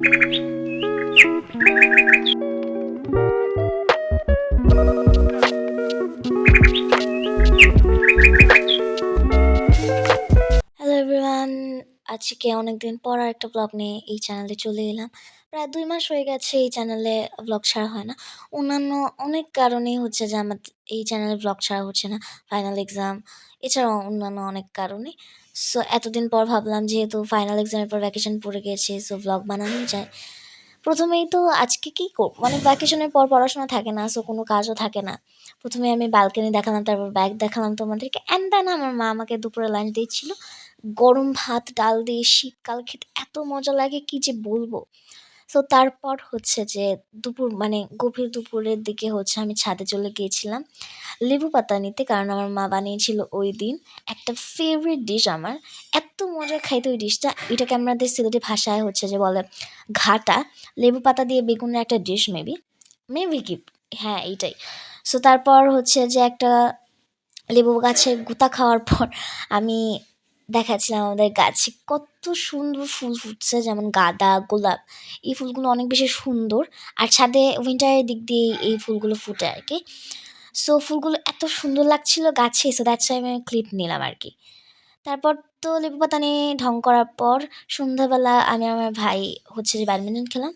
Hello everyone, আজকে অনেকদিন পর আরেকটা ব্লগ নিয়ে এই চ্যানেলে চলে এলাম। প্রায় ২ মাস হয়ে গেছে এই চ্যানেলে ব্লগ ছাড়া হয় না। অন্যান্য অনেক কারণেই হচ্ছে যে আমার এই চ্যানেলে ব্লগ ছাড়া হচ্ছে না। ফাইনাল এক্সাম এছাড়াও অন্যান্য অনেক কারণে। সো এতদিন পর ভাবলাম যেহেতু ফাইনাল এক্সামের পর ভ্যাকেশন পড়ে গিয়েছে, সো ব্লগ বানানোই যায়। প্রথমেই তো আজকে কি করব, মানে ভ্যাকেশনের পর পড়াশোনা থাকে না, সো কোনো কাজও থাকে না। প্রথমে আমি ব্যালকনি দেখালাম, তারপর ব্যাগ দেখালাম তোমাদেরকে, অ্যান্ড দেন আমার মা আমাকে দুপুরে লাঞ্চ দিচ্ছিল গরম ভাত ডাল দিয়ে। শীতকাল খেতে এত মজা লাগে কি যে বলবো। সো তারপর হচ্ছে যে দুপুর মানে গভীর দুপুরের দিকে হচ্ছে আমি ছাদে চলে গিয়েছিলাম লেবু পাতা নিতে, কারণ আমার মা বানিয়েছিল ওই দিন একটা ফেভারিট ডিশ আমার। এত মজা খাইতে ওই ডিশটা, এটাকে আমাদের সিলেটি ভাষায় হচ্ছে যে বলে ঘাটা। লেবু পাতা দিয়ে বেগুনের একটা ডিশ, মেবি মেবি কি, হ্যাঁ এইটাই। সো তারপর হচ্ছে যে একটা লেবু গাছের গুতা খাওয়ার পর আমি দেখাচ্ছিলাম আমাদের গাছে কত সুন্দর ফুল ফুটছে, যেমন গাঁদা গোলাপ। এই ফুলগুলো অনেক বেশি সুন্দর, আর ছাদে উইন্টারের দিক দিয়ে এই ফুলগুলো ফুটে আর কি। সো ফুলগুলো এত সুন্দর লাগছিল গাছে, সো দ্যাটস ওয়াই আমি ক্লিপ নিলাম আর কি। তারপর তো লেবু পাতা নিয়ে ঢং করার পর সন্ধ্যাবেলা আমি আমার ভাই হচ্ছে যে ব্যাডমিন্টন খেলাম।